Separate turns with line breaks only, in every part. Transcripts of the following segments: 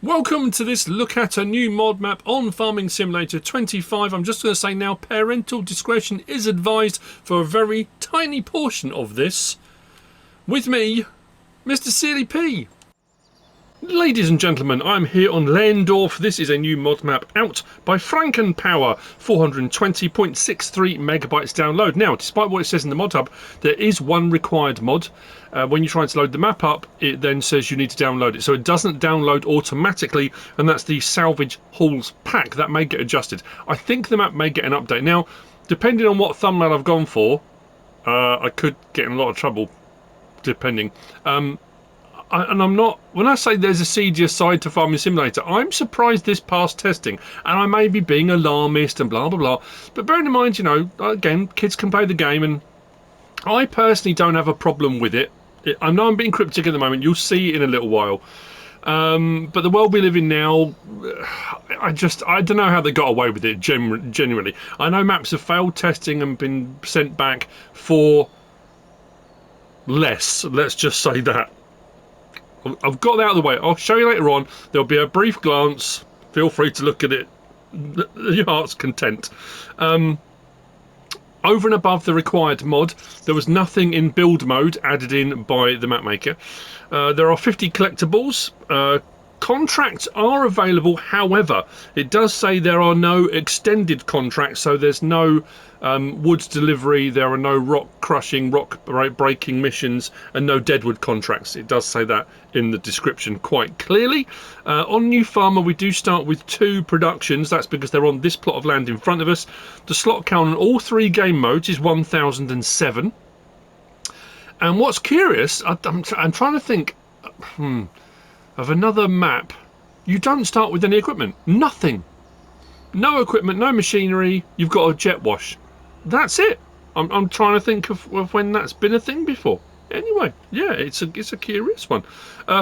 Welcome to this look at a new mod map on Farming Simulator 25. I'm just going to say now, parental discretion is advised for a very tiny portion of this. With me, MrSealyp. Ladies and gentlemen, I'm here on Lehndorf. This is a new mod map out by FrankenPower, 420.63 megabytes download. Now, despite what it says in the mod hub, there is one required mod. When you try to load the map up, it then says you need to download it. So it doesn't download automatically, and that's the Salvage Hauls pack. That may get adjusted. I think the map may get an update. Now, depending on what thumbnail I've gone for, I could get in a lot of trouble, depending. And I'm not, when I say there's a seedier side to Farming Simulator, I'm surprised this passed testing, and I may be being alarmist and blah blah blah, but bearing in mind, you know, again, kids can play the game, and I personally don't have a problem with it. I know I'm being cryptic at the moment, you'll see it in a little while, but the world we live in now, I don't know how they got away with it genuinely. I know maps have failed testing and been sent back for less, let's just say that. I've got that out of the way. I'll show you later on. There'll be a brief glance. Feel free to look at it. Your heart's content. Over and above the required mod, there was nothing in build mode added in by the map maker. There are 50 collectibles. Contracts are available, however, it does say there are no extended contracts, so there's no woods delivery, there are no rock crushing, rock breaking missions, and no deadwood contracts. It does say that in the description quite clearly. On New Farmer, we do start with 2 productions. That's because they're on this plot of land in front of us. The slot count on all 3 game modes is 1007. And what's curious, I'm trying to think... of another map, you don't start with any equipment. Nothing. No equipment, no machinery. You've got a jet wash. That's it. I'm trying to think of when that's been a thing before. Anyway, yeah, it's a curious one.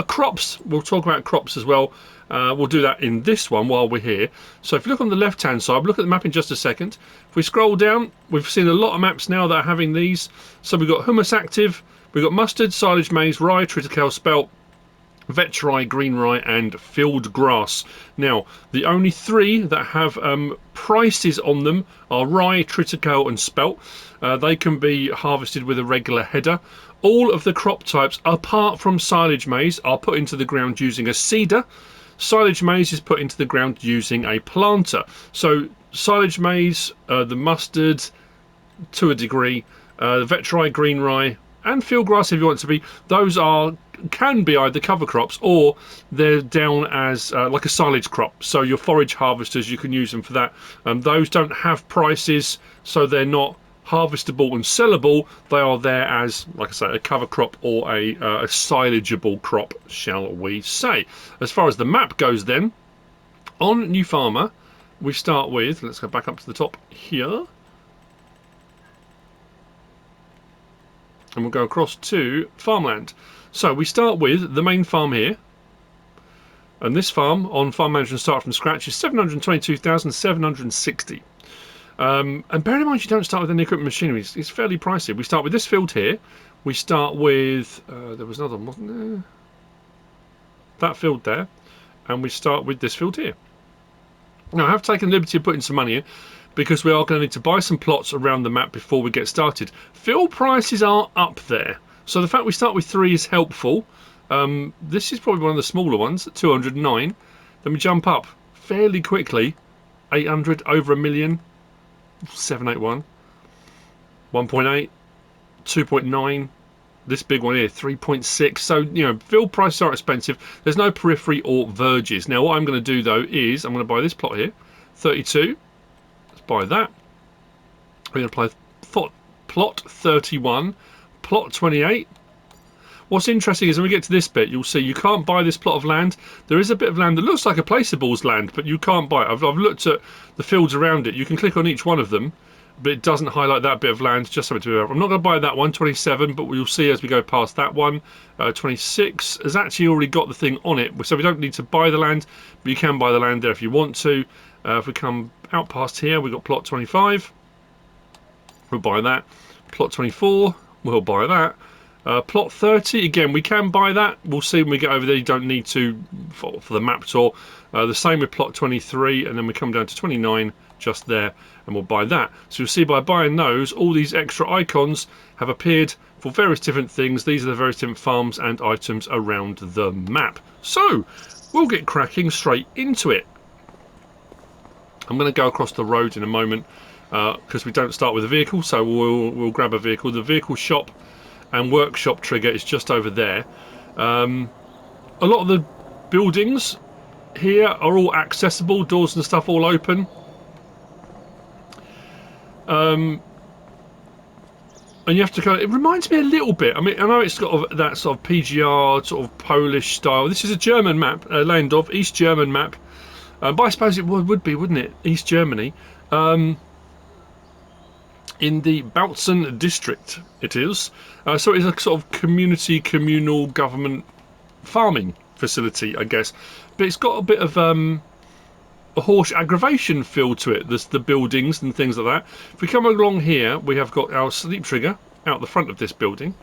Crops. We'll talk about crops as well. We'll do that in this one while we're here. So if you look on the left-hand side, look at the map in just a second. If we scroll down, we've seen a lot of maps now that are having these. So we've got humus active, we've got mustard, silage maize, rye, triticale, spelt, vetch rye, green rye, and field grass. Now, the only 3 that have prices on them are rye, triticale, and spelt. They can be harvested with a regular header. All of the crop types, apart from silage maize, are put into the ground using a seeder. Silage maize is put into the ground using a planter. So, silage maize, the mustard, to a degree, the vetch rye, green rye, and field grass, if you want to be, those can be either cover crops or they're down as like a silage crop. So your forage harvesters, you can use them for that. Those don't have prices, so they're not harvestable and sellable. They are there as, like I say, a cover crop or a silageable crop, shall we say. As far as the map goes then, on New Farmer, we start with, let's go back up to the top here. And we'll go across to farmland. So we start with the main farm here. And this farm on Farm Management Start from Scratch is 722,760. And bear in mind you don't start with any equipment machinery. It's fairly pricey. We start with this field here. We start with... there was another one, wasn't there? That field there. And we start with this field here. Now I have taken the liberty of putting some money in, because we are going to need to buy some plots around the map before we get started. Fuel prices are up there, so the fact we start with 3 is helpful. This is probably one of the smaller ones at 209. Then we jump up fairly quickly, 800, over 1 million, 781, 1.8, 2.9. This big one here, 3.6. So, you know, fuel prices are expensive. There's no periphery or verges. Now, what I'm going to do, though, is I'm going to buy this plot here, 32. Buy that. We're going to play plot 31, plot 28. What's interesting is when we get to this bit, you'll see you can't buy this plot of land. There is a bit of land that looks like a placeable's land, but you can't buy it. I've looked at the fields around it. You can click on each one of them, but it doesn't highlight that bit of land. Just something to remember. I'm not going to buy that one, 27, but we'll see as we go past that one. 26 has actually already got the thing on it, so we don't need to buy the land, but you can buy the land there if you want to. If we come out past here, we've got plot 25. We'll buy that. Plot 24, we'll buy that. Plot 30, again, we can buy that. We'll see when we get over there. You don't need to for the map tour. The same with plot 23, and then we come down to 29 just there, and we'll buy that. So you'll see by buying those, all these extra icons have appeared for various different things. These are the various different farms and items around the map. So we'll get cracking straight into it. I'm going to go across the road in a moment because we don't start with a vehicle, so we'll grab a vehicle. The vehicle shop and workshop trigger is just over there. A lot of the buildings here are all accessible, doors and stuff all open. And you have to kind of, it reminds me a little bit, I mean, I know it's got that sort of PGR, sort of Polish style. This is a German map, Landorf, East German map. But I suppose it would be, wouldn't it? East Germany. In the Bautzen district, it is. So it's a sort of communal government farming facility, I guess. But it's got a bit of a harsh aggravation feel to it. There's the buildings and things like that. If we come along here, we have got our sleep trigger out the front of this building.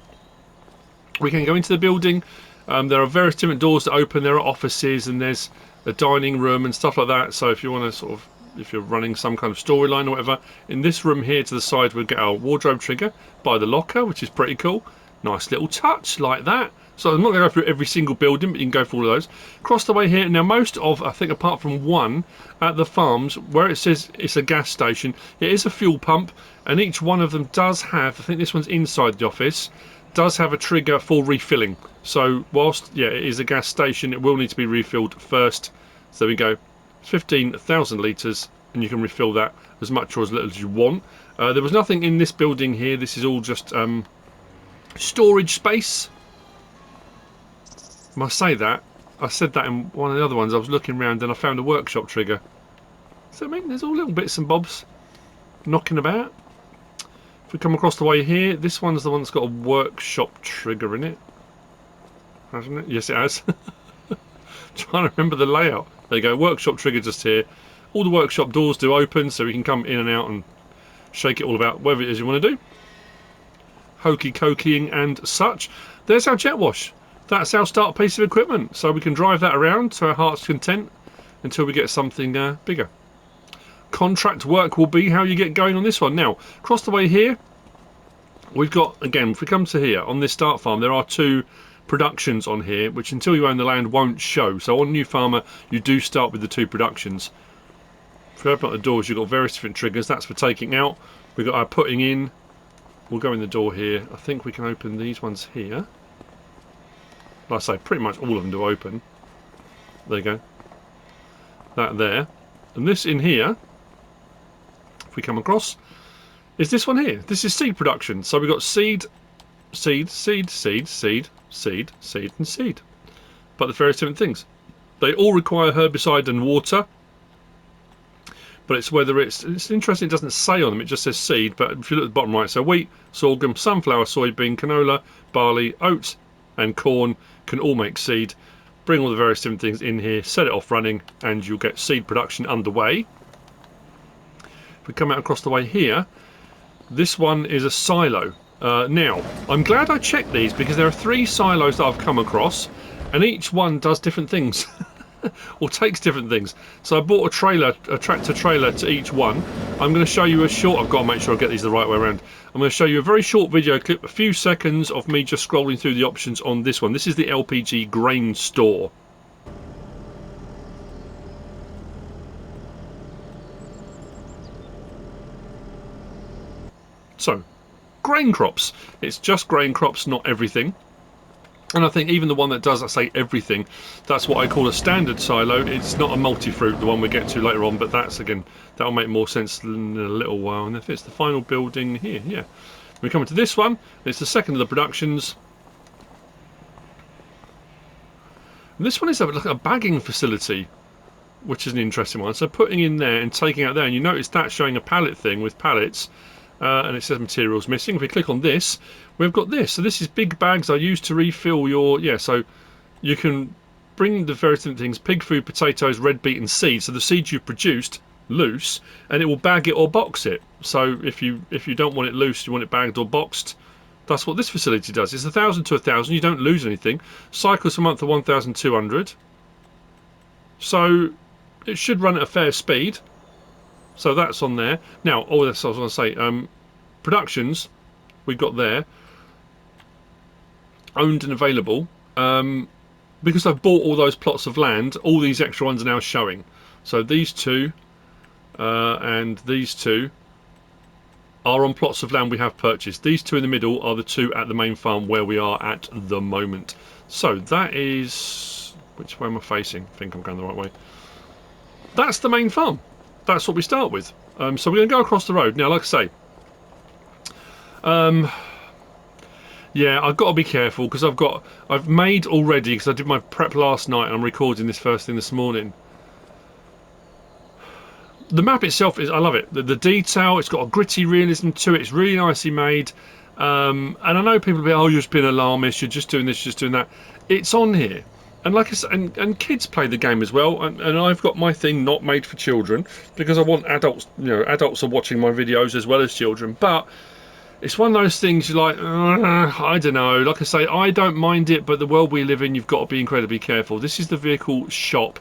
We can go into the building. There are various different doors that open. There are offices and there's a dining room and stuff like that. So if you want to sort of, if you're running some kind of storyline or whatever, in this room here to the side we'll get our wardrobe trigger by the locker, which is pretty cool. Nice little touch like that. So I'm not going to go through every single building, but you can go through all of those. Across the way here, now most of, I think apart from one, at the farms, where it says it's a gas station, it is a fuel pump, and each one of them does have, I think this one's inside the office, does have a trigger for refilling. So whilst, yeah, it is a gas station, it will need to be refilled first. So there we go, 15,000 litres, and you can refill that as much or as little as you want. There was nothing in this building here. This is all just storage space. I must say that. I said that in one of the other ones. I was looking around and I found a workshop trigger. So I mean, there's all little bits and bobs knocking about. If we come across the way here, this one's the one that's got a workshop trigger in it. Hasn't it? Yes, it has. Trying to remember the layout. There you go, workshop trigger just here. All the workshop doors do open, so we can come in and out and shake it all about, whatever it is you want to do. Hokey cokeying and such. There's our jet wash. That's our start piece of equipment, so we can drive that around to our heart's content until we get something bigger. Contract work will be how you get going on this one. Now, across the way here, we've got, again, if we come to here, on this start farm, there are two productions on here, which until you own the land won't show. So on New Farmer, you do start with the two productions. If we open up the doors, you've got various different triggers. That's for taking out. We've got our putting in. We'll go in the door here. I think we can open these ones here. Like I say, pretty much all of them do open. There you go. That there. And this in here, if we come across, is this one here. This is seed production. So we've got seed, seed, seed, seed, seed, seed, seed, and seed. But the various different things. They all require herbicide and water. But it's whether it's interesting, it doesn't say on them, it just says seed. But if you look at the bottom right, so wheat, sorghum, sunflower, soybean, canola, barley, oats, and corn can all make seed. Bring all the various different things in here, set it off running, and you'll get seed production underway. If we come out across the way here, this one is a silo. Now, I'm glad I checked these because there are 3 silos that I've come across, and each one does different things. Or takes different things. So I bought a tractor trailer to each one. I'm going to show you a short, I've got to make sure I get these the right way around. I'm going to show you a very short video clip, a few seconds of me just scrolling through the options on this one. This is the LPG grain store. So, grain crops. It's just grain crops, not everything. And I think even the one that does, I say everything, that's what I call a standard silo. It's not a multi-fruit, the one we get to later on, but that's, again, that'll make more sense in a little while. And if it's the final building here, yeah. We come to this one, it's the second of the productions. And this one is like a bagging facility, which is an interesting one. So putting in there and taking out there, and you notice that showing a pallet thing with pallets. And it says materials missing. If we click on this, we've got this. So this is big bags I use to refill your, yeah, so you can bring the various different things, pig food, potatoes, red beet and seeds. So the seeds you've produced loose, and it will bag it or box it. So if you don't want it loose, you want it bagged or boxed, That's what this facility does. It's 1,000 to 1,000. You don't lose anything. Cycles a month of 1,200. So it should run at a fair speed. So that's on there. Now, oh, that's what I was going to say. Productions we've got there, owned and available. Because I've bought all those plots of land, all these extra ones are now showing. So these two and these two are on plots of land we have purchased. These two in the middle are the two at the main farm where we are at the moment. So that is... which way am I facing? I think I'm going the right way. That's the main farm. That's what we start with. So we're going to go across the road. Now, like I say, yeah, I've got to be careful because I've made already, because I did my prep last night and I'm recording this first thing this morning. The map itself is, I love it. The detail, it's got a gritty realism to it. It's really nicely made. And I know people will be, oh, you're just being alarmist, you're just doing this, just doing that. It's on here. And like I said, and kids play the game as well. And I've got my thing not made for children because I want adults, you know, adults are watching my videos as well as children. But it's one of those things you're like, I don't know. Like I say, I don't mind it, but the world we live in, you've got to be incredibly careful. This is the vehicle shop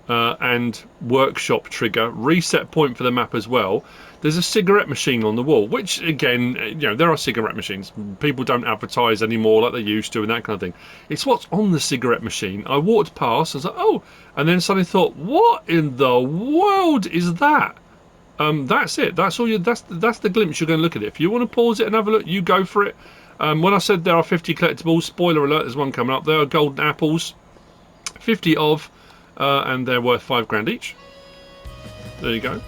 and workshop trigger. Reset point for the map as well. There's a cigarette machine on the wall, which, again, you know, there are cigarette machines. People don't advertise anymore like they used to and that kind of thing. It's what's on the cigarette machine. I walked past and was like, oh, and then suddenly thought, what in the world is that? That's it. That's all. That's the glimpse you're going to look at it. If you want to pause it and have a look, you go for it. When I said there are 50 collectibles, spoiler alert, there's one coming up. There are golden apples, 50 of, and they're worth £5 each. There you go.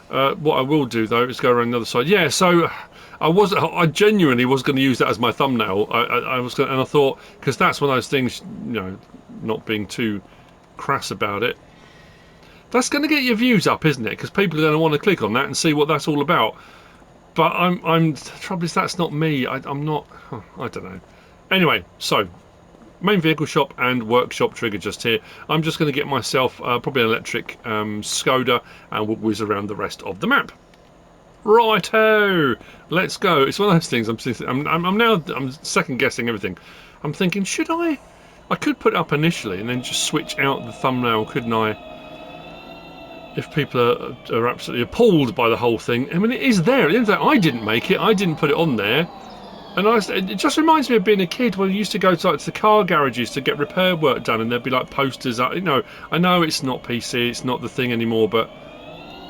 What I will do though is go around the other side. Yeah, so I genuinely was going to use that as my thumbnail. I was going, and I thought, because that's one of those things, you know, not being too crass about it. That's going to get your views up, isn't it? Because people are going to want to click on that and see what that's all about. But the trouble is that's not me. I'm not. I don't know. Anyway, so main vehicle shop and workshop trigger just here. I'm just going to get myself probably an electric Skoda and we'll whiz around the rest of the map. Righto, let's go. It's one of those things. I'm second guessing everything. I'm thinking, should I could put it up initially and then just switch out the thumbnail, couldn't I? If people are absolutely appalled by the whole thing. I mean, it is there. At the end of the day, I didn't make it. I didn't put it on there. And it just reminds me of being a kid when I used to go to the car garages to get repair work done, and there'd be like posters up. You know, I know it's not PC, it's not the thing anymore, but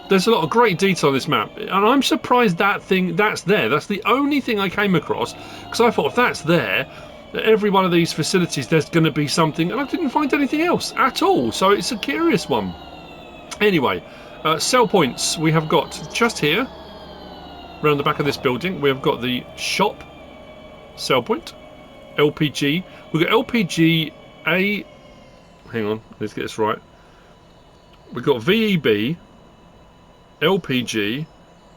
there's a lot of great detail on this map, and I'm surprised that's there. That's the only thing I came across, because I thought if that's there, at every one of these facilities there's going to be something, and I didn't find anything else at all. So it's a curious one. Anyway, sell points we have got just here, around the back of this building. We have got the shop. Sell point, LPG. We've got LPG A. Hang on, let's get this right. We've got VEB, LPG,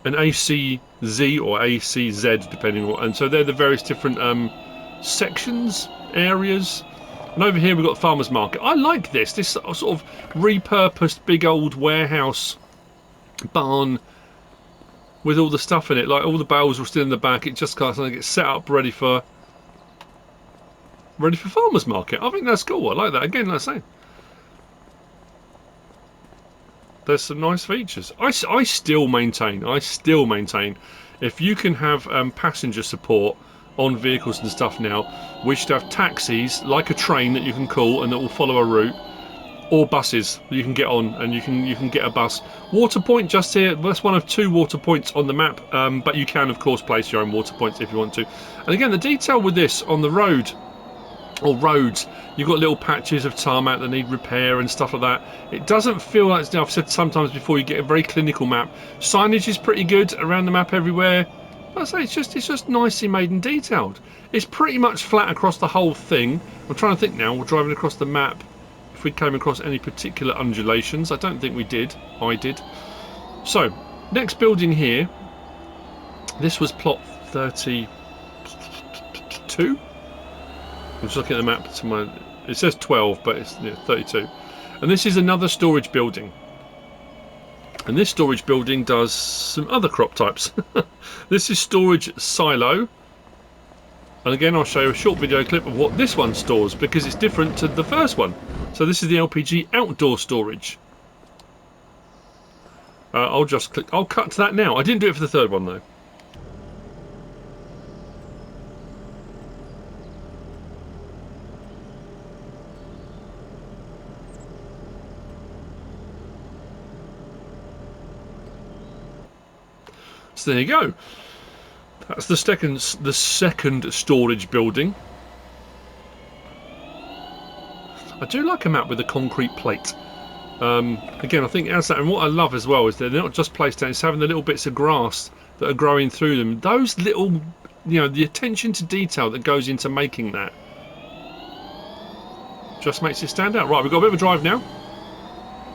and ACZ or ACZ, depending on what. And so they're the various different sections, areas. And over here we've got Farmers Market. I like this. This sort of repurposed big old warehouse barn with all the stuff in it, like all the bales were still in the back. It just kind of gets set up ready for farmers market. I think that's cool. I like that. Again, like I say, there's some nice features. I still maintain, if you can have passenger support on vehicles and stuff now, we should have taxis like a train that you can call and that will follow a route, or buses that you can get on, and you can get a bus. Water point just here. That's one of 2 water points on the map, but you can of course place your own water points if you want to. And again, the detail with this on the road or roads, you've got little patches of tarmac that need repair and stuff like that. It doesn't feel like, I've said sometimes before, you get a very clinical map. Signage is pretty good around the map everywhere. I say it's just nicely made and detailed. It's pretty much flat across the whole thing. I'm trying to think now. We're driving across the map. If we came across any particular undulations, I don't think we did. I did. So, next building here. This was plot 32. I'm just looking at the map to my. It says 12, but it's 32. And this is another storage building. And this storage building does some other crop types. This is storage silo. And again, I'll show you a short video clip of what this one stores, because it's different to the first one. So this is the LPG outdoor storage. I'll just click. I'll cut to that now. I didn't do it for the third one though. So there you go. That's the second storage building. I do like a map with a concrete plate. Again, I think as that, and what I love as well is they're not just placed down; it's having the little bits of grass that are growing through them. Those little, you know, the attention to detail that goes into making that just makes it stand out. Right, we've got a bit of a drive now,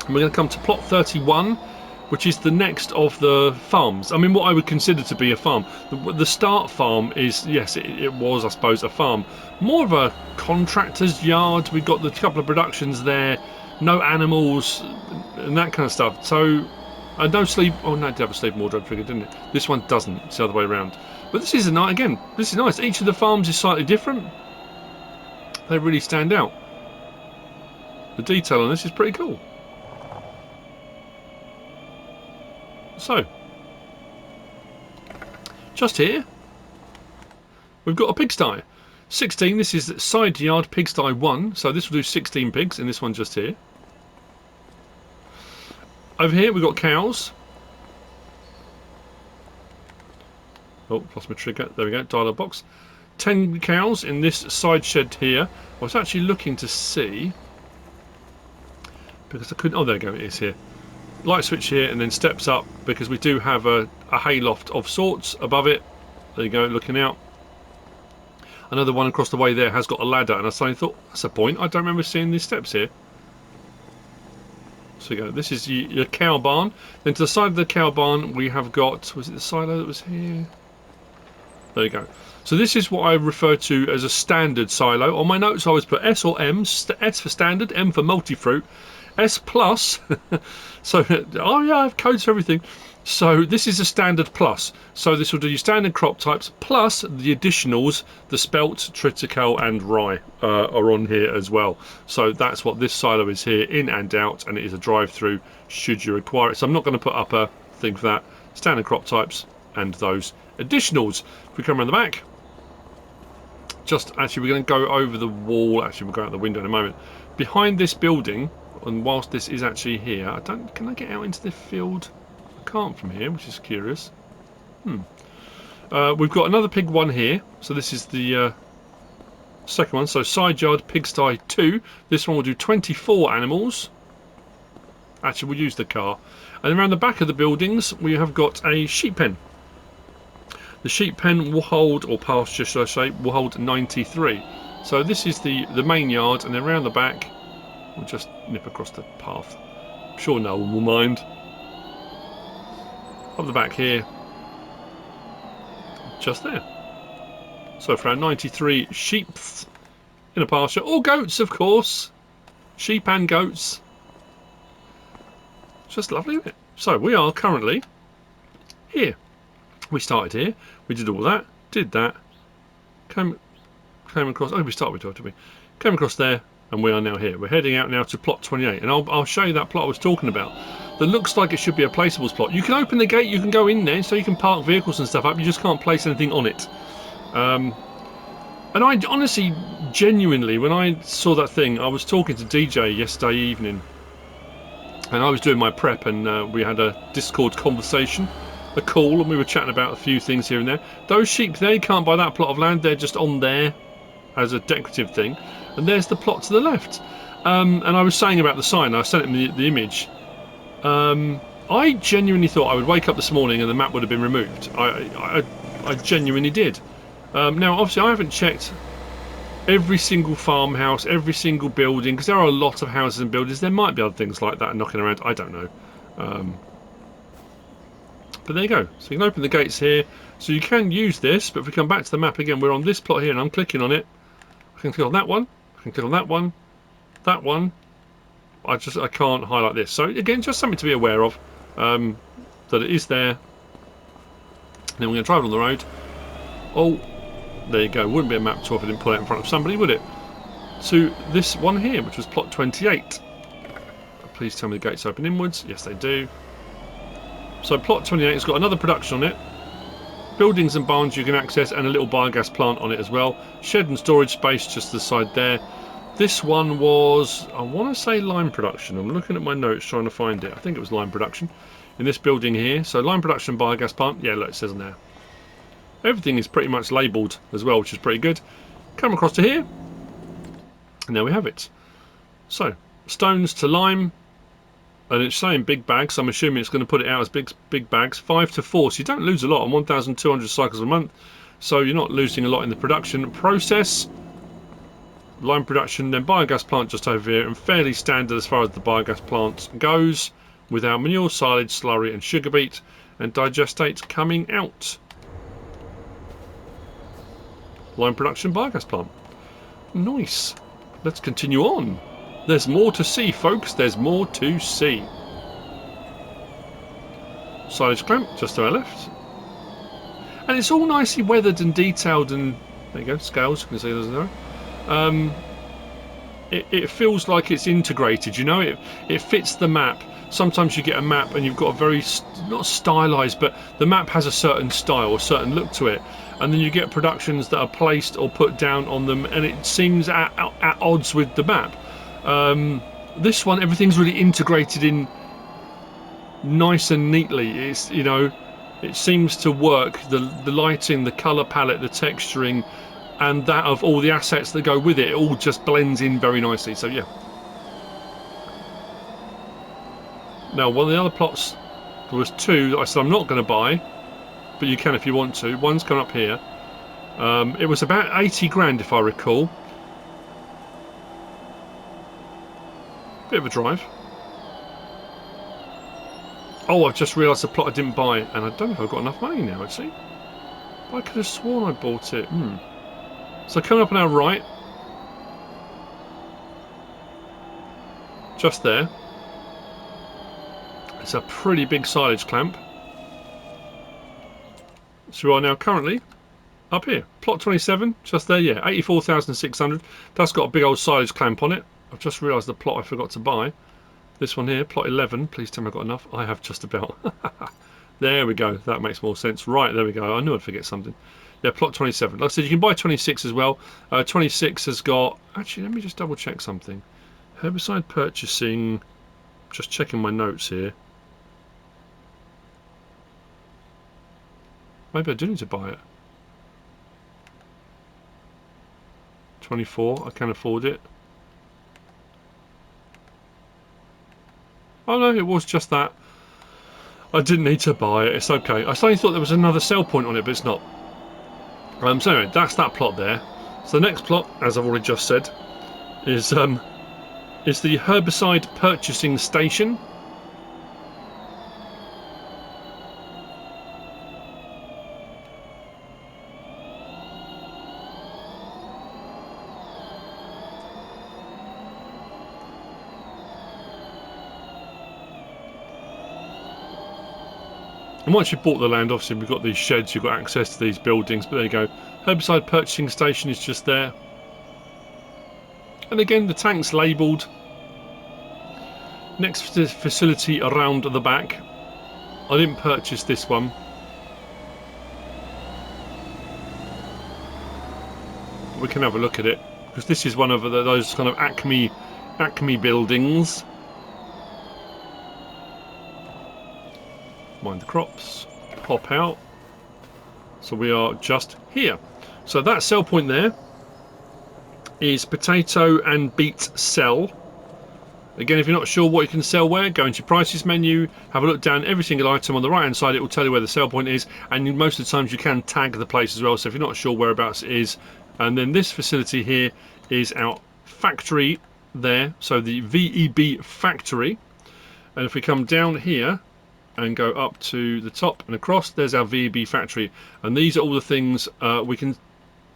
and we're going to come to plot 31. Which is the next of the farms. I mean, what I would consider to be a farm. The start farm is, yes, it was, I suppose, a farm. More of a contractor's yard. We've got the couple of productions there, no animals, and that kind of stuff. So, no sleep. Oh, no, it did have a sleep wardrobe figure, didn't it? This one doesn't. It's the other way around. But this is again, this is nice. Each of the farms is slightly different. They really stand out. The detail on this is pretty cool. So, just here, we've got a pigsty. 16, this is side yard pigsty 1, so this will do 16 pigs in this one just here. Over here we've got cows. Oh, lost my trigger. There we go, dialogue box. 10 cows in this side shed here. I was actually looking to see, because I couldn't, oh there we go, it is here. Light switch here and then steps up, because we do have a hayloft of sorts above it. There you go, looking out. Another one across the way there has got a ladder, and I suddenly thought, that's a point, I don't remember seeing these steps here. So you go, this is your cow barn. Then to the side of the cow barn we have got, was it the silo that was here? There you go. So this is what I refer to as a standard silo. On my notes I always put S or M, S for standard, M for multi-fruit. S plus, so, oh yeah, I have codes for everything. So this is a standard plus. So this will do your standard crop types plus the additionals, the spelt, triticale and rye are on here as well. So that's what this silo is here, in and out, and it is a drive-through should you require it. So I'm not going to put up a thing for that. Standard crop types and those additionals. If we come around the back, just actually we're going to go over the wall. Actually we'll go out the window in a moment. Behind this building, and whilst this is actually here, can I get out into the field? I can't from here, which is curious. We've got another pig one here, so this is the second one. So side yard pigsty 2. This one will do 24 animals. Actually, we'll use the car. And around the back of the buildings, we have got a sheep pen. The sheep pen will hold, or pasture should I say, will hold 93. So this is the main yard, and then around the back, we'll just nip across the path. I'm sure no one will mind. Up the back here, just there. So for our 93 sheep in a pasture, or goats of course, sheep and goats. Just lovely, isn't it? So we are currently here. We started here, we did all that, did that, came across, oh we started with 12, didn't we? Came across there, and we are now here. We're heading out now to plot 28, and I'll show you that plot I was talking about. That looks like it should be a placeables plot. You can open the gate, you can go in there, so you can park vehicles and stuff up, you just can't place anything on it. And I honestly, genuinely, when I saw that thing, I was talking to DJ yesterday evening, and I was doing my prep, and we had a Discord conversation, a call, and we were chatting about a few things here and there. Those sheep there, you can't buy that plot of land, they're just on there as a decorative thing. And there's the plot to the left. And I was saying about the sign, I sent him the image. I genuinely thought I would wake up this morning and the map would have been removed. I genuinely did. Now, obviously, I haven't checked every single farmhouse, every single building, because there are a lot of houses and buildings. There might be other things like that knocking around. I don't know. But there you go. So you can open the gates here. So you can use this, but if we come back to the map again, we're on this plot here, and I'm clicking on it. I can click on that one. I can click on that one. That one. I can't highlight this. So again, just something to be aware of. That it is there. Then we're going to drive on the road. Oh, There you go. Wouldn't be a map tour if I didn't pull it in front of somebody, would it? To this one here, which was plot 28. Please tell me the gates open inwards. Yes, they do. So plot 28 has got another production on it. Buildings and barns you can access, and a little biogas plant on it as well. Shed and storage space just to the side there. This one was, I want to say lime production. I'm looking at my notes trying to find it. I think it was lime production in this building here. So lime production biogas plant. Yeah, look, it says on there. Everything is pretty much labelled as well, which is pretty good. Come across to here, and there we have it. So stones to lime, and it's saying big bags, so I'm assuming it's going to put it out as big bags. 5 to 4, so you don't lose a lot on 1,200 cycles a month, so you're not losing a lot in the production process. Lime production, then biogas plant just over here, and fairly standard as far as the biogas plant goes, with our manure, silage, slurry and sugar beet, and digestate coming out. Lime production, biogas plant. Nice. Let's continue on. There's more to see, folks. There's more to see. Silage clamp just to our left. And it's all nicely weathered and detailed, and there you go, scales, you can see those there. It feels like it's integrated, you know, it fits the map. Sometimes you get a map and you've got a very, not stylized, but the map has a certain style, a certain look to it. And then you get productions that are placed or put down on them, and it seems at odds with the map. This one, everything's really integrated in nice and neatly. It's, you know, it seems to work. The lighting, the colour palette, the texturing, and that of all the assets that go with it, it all just blends in very nicely. So yeah. Now, one of the other plots, there was two that I said I'm not going to buy, but you can if you want to. One's coming up here. It was about 80 grand if I recall. Bit of a drive. Oh, I've just realised the plot I didn't buy, and I don't know if I've got enough money now, actually. I could have sworn I bought it. So coming up on our right, just there, it's a pretty big silage clamp. So we are now currently up here. Plot 27, just there, yeah, 84,600. That's got a big old silage clamp on it. I've just realised the plot I forgot to buy. This one here, plot 11. Please tell me I've got enough. I have just about. There we go. That makes more sense. Right, there we go. I knew I'd forget something. Yeah, plot 27. Like I said, you can buy 26 as well. 26 has got... Actually, let me just double check something. Herbicide purchasing... Just checking my notes here. Maybe I do need to buy it. 24. I can afford it. Oh no, it was just that. I didn't need to buy it. It's okay. I suddenly thought there was another sell point on it, but it's not. So anyway, that's that plot there. So the next plot, as I've already just said, is the herbicide purchasing station. And once you've bought the land, obviously we've got these sheds, you've got access to these buildings, but there you go. Herbicide purchasing station is just there. And again, the tank's labelled. Next facility around the back. I didn't purchase this one. We can have a look at it, because this is one of those kind of Acme buildings. Mind the crops, pop out. So we are just here. So that sell point there is potato and beet sell. Again, if you're not sure what you can sell where, go into your prices menu, have a look down every single item on the right hand side. It will tell you where the sell point is, and most of the times you can tag the place as well. So if you're not sure whereabouts it is, and then this facility here is our factory there, so the VEB factory. And if we come down here and go up to the top and across, there's our VEB factory, and these are all the things we can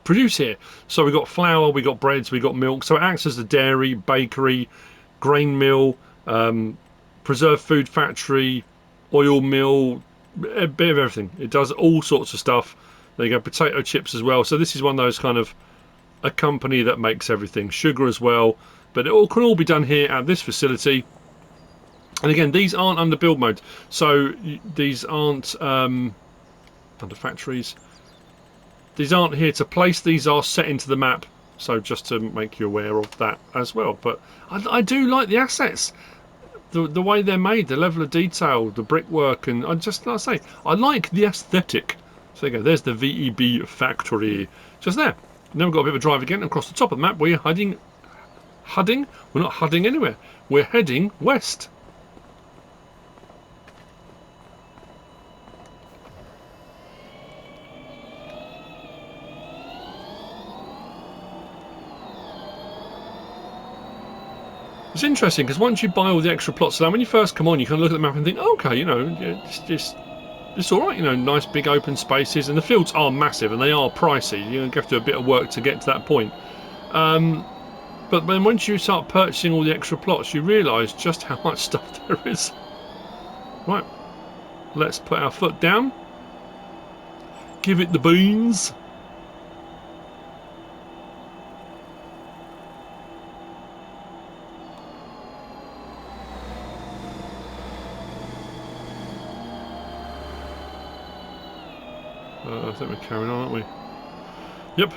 produce here. So we've got flour, we've got breads, we've got milk, so it acts as a dairy, bakery, grain mill, preserved food factory, oil mill, a bit of everything. It does all sorts of stuff. There you go, potato chips as well. So this is one of those kind of a company that makes everything. Sugar as well, but it all can all be done here at this facility. And again, these aren't under build mode, so these aren't under factories. These aren't here to place, these are set into the map, so just to make you aware of that as well. But I do like the assets, the way they're made, the level of detail, the brickwork, and I just like I say, I like the aesthetic. So there you go, there's the VEB factory, just there. Now we've got a bit of a drive again across the top of the map. We're heading, we're not heading anywhere, we're heading west. It's interesting because once you buy all the extra plots of land, when you first come on, you kind of look at the map and think, oh, okay, you know, it's all right, you know, nice big open spaces, and the fields are massive and they are pricey. You're going to have to do a bit of work to get to that point. But then once you start purchasing all the extra plots, you realise just how much stuff there is. Right, let's put our foot down. Give it the beans. I think we're carrying on, aren't we? Yep.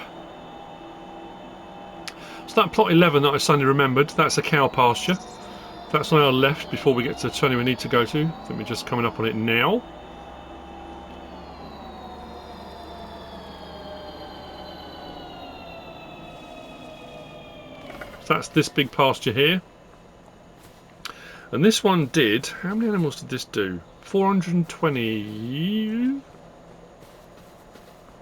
So that plot 11 that I suddenly remembered, that's a cow pasture. That's on our left before we get to the turning we need to go to. I think we're just coming up on it now. So that's this big pasture here. And this one did, how many animals did this do? 420...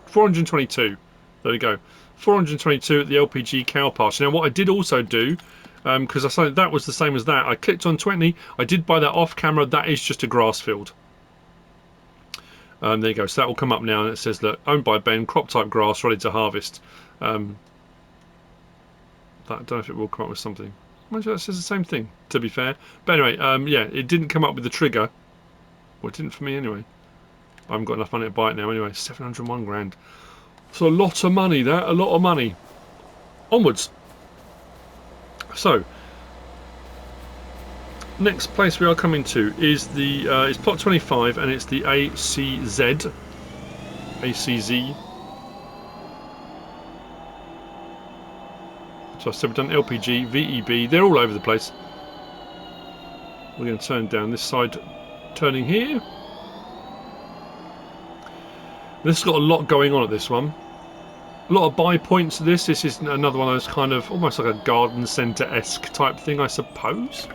422. There we go. 422 at the LPG cow pasture. Now what I did also do, because I said that was the same as that, I clicked on 20, I did buy that off camera, that is just a grass field. There you go, so that will come up now and it says that owned by Ben, crop type grass, ready to harvest. That, I don't know if it will come up with something. Imagine that says the same thing, to be fair. But anyway, yeah, it didn't come up with the trigger. Well, it didn't for me anyway. I haven't got enough money to buy it now anyway. 701 grand. So a lot of money there, a lot of money. Onwards. So next place we are coming to is the is plot 25 and it's the ACZ. So I said we've done LPG, VEB, they're all over the place. We're going to turn down this side, turning here. This has got a lot going on at this one. A lot of buy points to this. This is another one of those kind of almost like a garden centre-esque type thing, I suppose.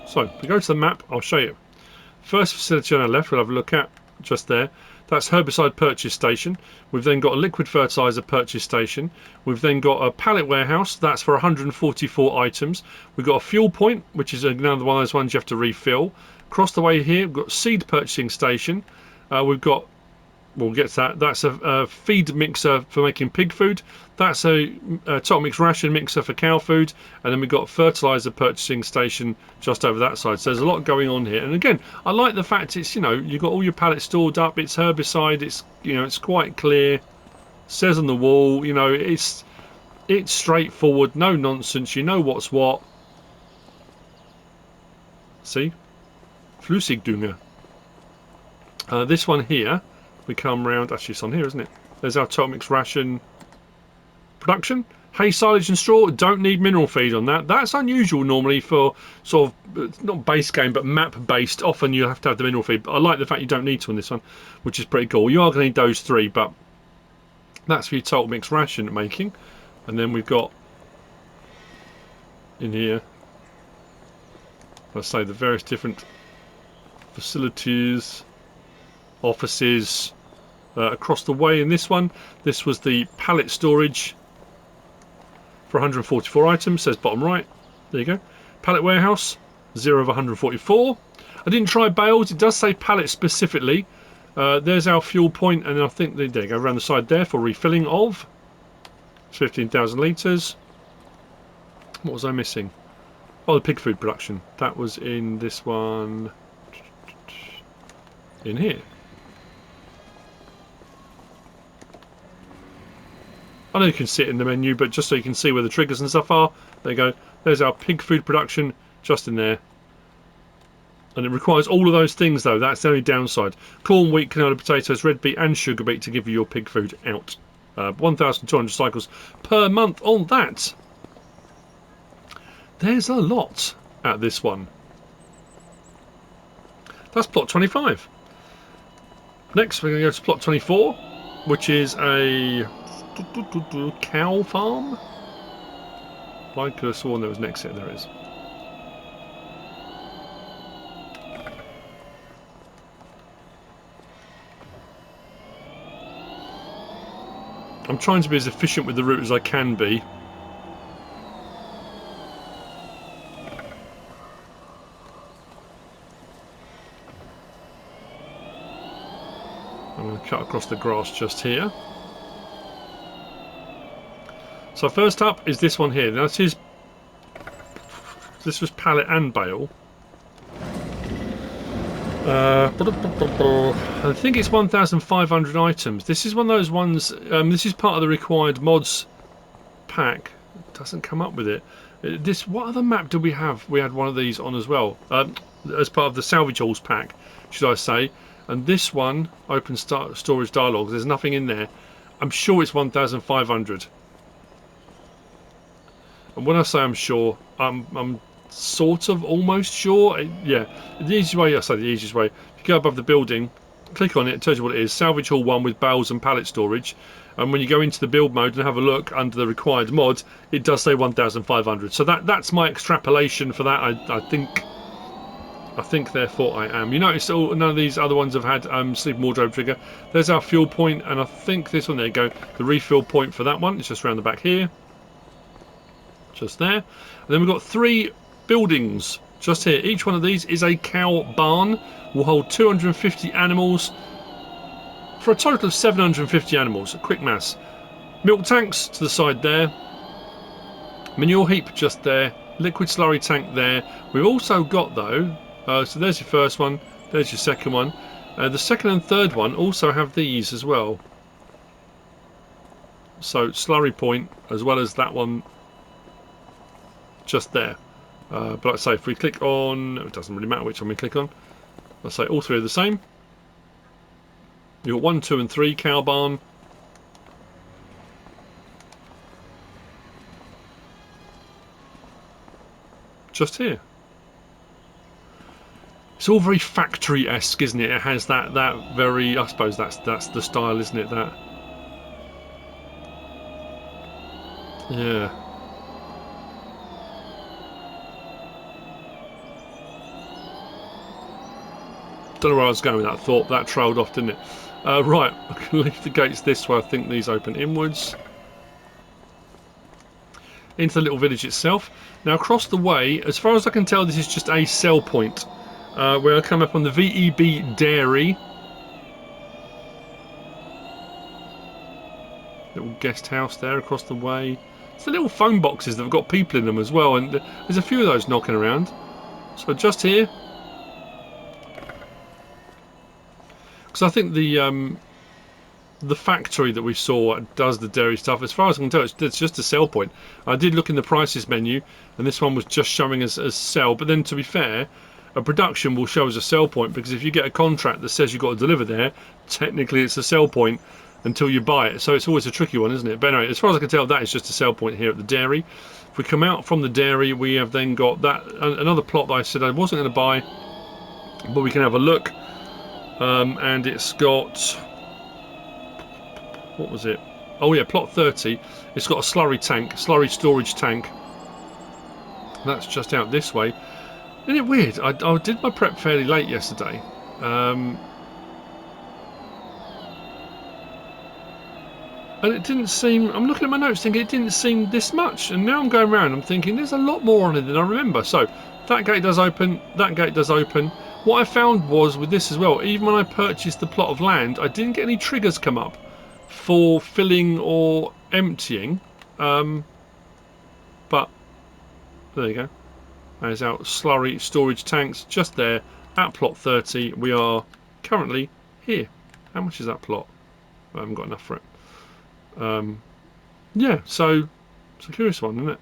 So, if we go to the map, I'll show you. First facility on our left, we'll have a look at just there. That's herbicide purchase station. We've then got a liquid fertiliser purchase station. We've then got a pallet warehouse. That's for 144 items. We've got a fuel point, which is another one of those ones you have to refill. Across the way here, we've got seed purchasing station. We've got, we'll get to that. That's a feed mixer for making pig food. That's a top mix ration mixer for cow food. And then we've got a fertiliser purchasing station just over that side. So there's a lot going on here. And again, I like the fact it's, you know, you've got all your pallets stored up. It's herbicide. It's, you know, it's quite clear. Says on the wall, you know, it's straightforward. No nonsense. You know what's what. See? Flüssigdünger. This one here, we come round, actually it's on here, isn't it? There's our top mix ration production. Hay, silage and straw, don't need mineral feed on that. That's unusual normally for sort of, not base game, but map based. Often you have to have the mineral feed. But I like the fact you don't need to on this one, which is pretty cool. You are going to need those three, but that's for your total mix ration making. And then we've got in here, let's say the various different facilities, offices. Across the way in this one, this was the pallet storage for 144 items, says bottom right. There you go. Pallet warehouse, 0 of 144. I didn't try bales, it does say pallet specifically. There's our fuel point, and I think there you go, around the side there for refilling of 15,000 litres. What was I missing? Oh, the pig food production. That was in this one. In here. I know you can see it in the menu, but just so you can see where the triggers and stuff are, there you go. There's our pig food production just in there. And it requires all of those things, though. That's the only downside. Corn, wheat, canola, potatoes, red beet and sugar beet to give you your pig food out. 1,200 cycles per month on that. There's a lot at this one. That's plot 25. Next, we're going to go to plot 24, which is a cow farm. I could have sworn there was NEXAT. There is. I'm trying to be as efficient with the route as I can be. I'm going to cut across the grass just here. So first up is this one here. Now this was pallet and bale. I think it's 1,500 items. This is one of those ones. This is part of the required mods pack. It doesn't come up with it. What other map did we have? We had one of these on as well, as part of the salvage halls pack, should I say? And this one, open storage dialogues. There's nothing in there. I'm sure it's 1,500. And when I say I'm sure, I'm sort of almost sure. Yeah, the easiest way, I say the easiest way, if you go above the building, click on it, it tells you what it is. Salvage hall 1 with bales and pallet storage. And when you go into the build mode and have a look under the required mod, it does say 1,500. So that's my extrapolation for that. I think therefore I am. You notice none of these other ones have had sleep wardrobe trigger. There's our fuel point, and I think this one, there you go, the refill point for that one. It's just around the back here. Just there. And then we've got 3 buildings just here. Each one of these is a cow barn. Will hold 250 animals for a total of 750 animals. A quick mass. Milk tanks to the side there. Manure heap just there. Liquid slurry tank there. We've also got, though, so there's your first one, there's your second one. The second and third one also have these as well. So slurry point as well as that one just there. But like I say, if we click on, it doesn't really matter which one we click on. Let's say all 3 are the same. You've got 1, 2 and 3 cow barn. Just here. It's all very factory-esque, isn't it? It has that very, I suppose that's the style, isn't it? That. Yeah. Don't know where I was going with that thought. That trailed off, didn't it? Right, I can leave the gates this way. I think these open inwards. Into the little village itself. Now across the way, as far as I can tell, this is just a sell point. Where I come up on the VEB Dairy. Little guest house there across the way. It's the little phone boxes that have got people in them as well, and there's a few of those knocking around. So just here. Because I think the factory that we saw does the dairy stuff. As far as I can tell, it's just a sell point. I did look in the prices menu, and this one was just showing as sell. But then, to be fair, a production will show as a sell point, because if you get a contract that says you've got to deliver there, technically it's a sell point until you buy it. So it's always a tricky one, isn't it? But anyway, as far as I can tell, that is just a sell point here at the dairy. If we come out from the dairy, we have then got that another plot that I said I wasn't going to buy, but we can have a look. And it's got, what was it? Oh yeah, plot 30. It's got a slurry tank, slurry storage tank. That's just out this way. Isn't it weird? I did my prep fairly late yesterday. And it didn't seem, I'm looking at my notes thinking it didn't seem this much. And now I'm going around, I'm thinking there's a lot more on it than I remember. So that gate does open, that gate does open. What I found was with this as well, even when I purchased the plot of land, I didn't get any triggers come up for filling or emptying. But there you go. There's our slurry storage tanks just there at plot 30. We are currently here. How much is that plot? I haven't got enough for it. Yeah, so it's a curious one, isn't it?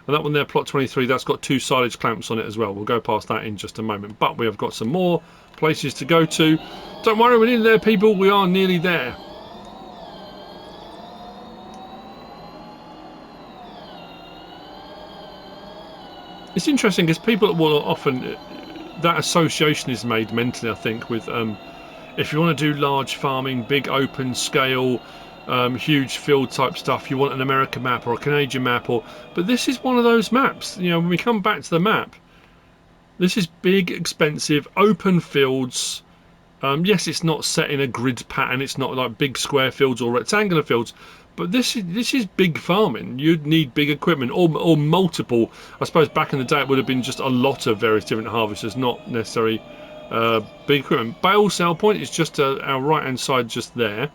And that one there, plot 23, that's got 2 silage clamps on it as well. We'll go past that in just a moment. But we have got some more places to go to. Don't worry, we're nearly there, people. We are nearly there. It's interesting because people will often, that association is made mentally, I think, with if you want to do large farming, big open scale, huge field type stuff, you want an American map or a Canadian map, but this is one of those maps. You know, when we come back to the map, this is big, expensive, open fields. Yes, it's not set in a grid pattern. It's not like big square fields or rectangular fields. But this is big farming. You'd need big equipment or multiple. I suppose back in the day it would have been just a lot of various different harvesters, not necessarily big equipment. Bale sale point is just our right hand side, just there,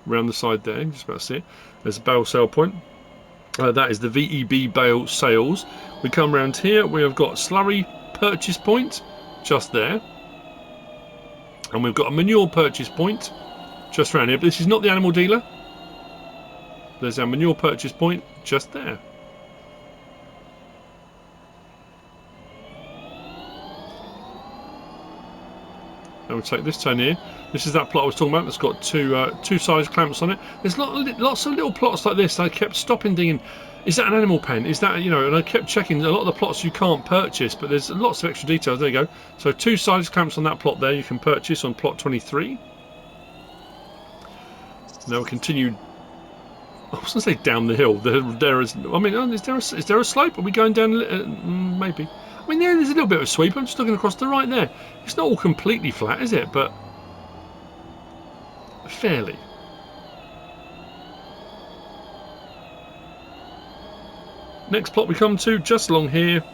around the side there. Just about to see it. There's a bale sale point. That is the VEB bale sales. We come around here. We have got slurry purchase point just there, and we've got a manure purchase point just around here. But this is not the animal dealer. There's our manure purchase point just there. And we'll take this turn here. This is that plot I was talking about that's got two silage clamps on it. There's lots of little plots like this. I kept stopping thinking, is that an animal pen? Is that, you know, and I kept checking. A lot of the plots you can't purchase, but there's lots of extra details. There you go. So 2 silage clamps on that plot there you can purchase on plot 23. Now we continue. I was going to say down the hill. There is. I mean, is there a slope? Are we going down? Maybe. I mean, yeah, there's a little bit of a sweep. I'm just looking across the right there. It's not all completely flat, is it? But fairly. Next plot we come to, just along here,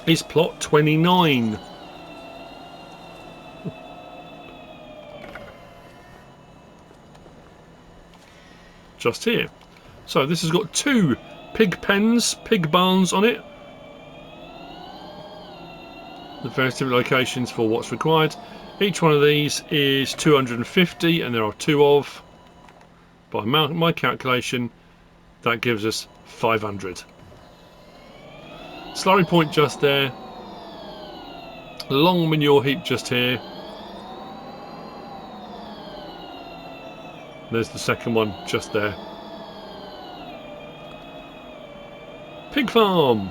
is plot 29. Just here. So this has got 2 pig pens, pig barns on it. The various different locations for what's required. Each one of these is 250, and there are 2 of. By my calculation, that gives us 500. Slurry point just there. Long manure heap just here. There's the second one just there. Pig farm.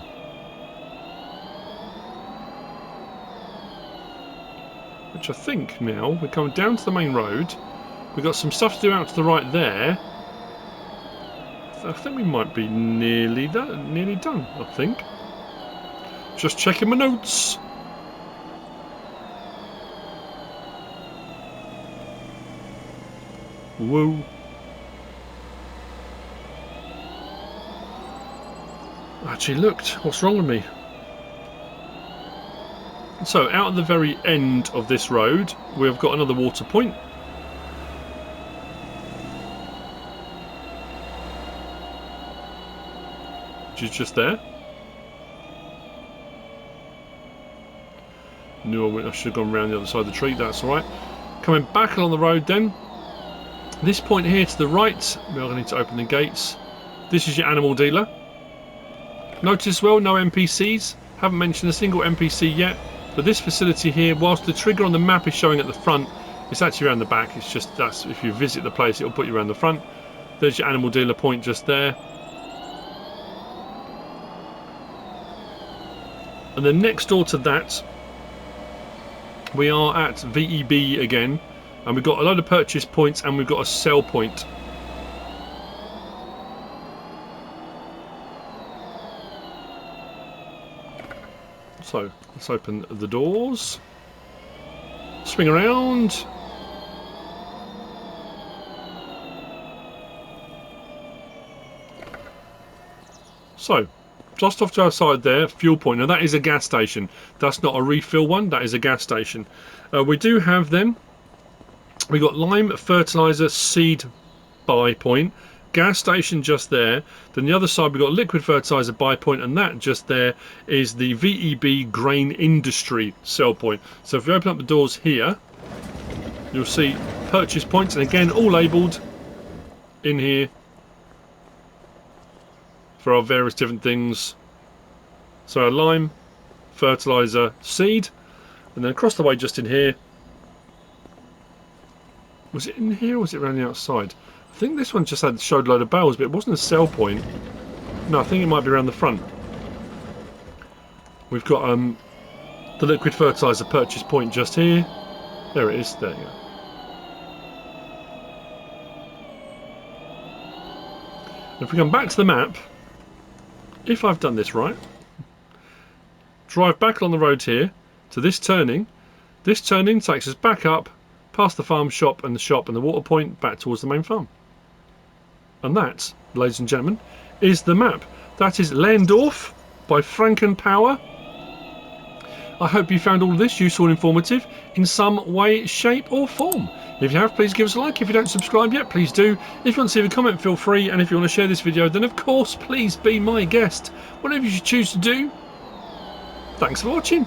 Which I think now we're coming down to the main road. We've got some stuff to do out to the right there. I think we might be nearly done. I think. Just checking my notes. Whoa. Actually looked. What's wrong with me? So out at the very end of this road we've got another water point. Which is just there. Knew I should have gone around the other side of the tree. That's alright. Coming back along the road then. This point here to the right, we are going to need to open the gates. This is your animal dealer. Notice as well, no NPCs. Haven't mentioned a single NPC yet. But this facility here, whilst the trigger on the map is showing at the front, it's actually around the back. It's just, that's if you visit the place, it'll put you around the front. There's your animal dealer point just there. And then next door to that, we are at VEB again. And we've got a load of purchase points and we've got a sell point. So let's open the doors. Swing around. So just off to our side there, fuel point. Now that is a gas station. That's not a refill one, that is a gas station. We do have then, we got lime fertilizer seed buy point gas station just there. Then the other side we've got liquid fertilizer buy point, and that just there is the VEB grain industry sell point. So if we open up the doors here, you'll see purchase points, and again all labelled in here for our various different things. So our lime, fertilizer, seed, and then across the way just in here. Was it in here or was it around the outside? I think this one just showed a load of bales, but it wasn't a sell point. No, I think it might be around the front. We've got the liquid fertilizer purchase point just here. There it is. There you go. If we come back to the map, if I've done this right, drive back on the road here to this turning. This turning takes us back up past the farm shop and the water point back towards the main farm. And that, ladies and gentlemen, is the map. That is Lehndorf by FrankenPower. I hope you found all of this useful and informative in some way, shape or form. If you have, please give us a like. If you don't subscribe yet, please do. If you want to leave a comment, feel free. And if you want to share this video, then of course, please be my guest. Whatever you choose to do. Thanks for watching.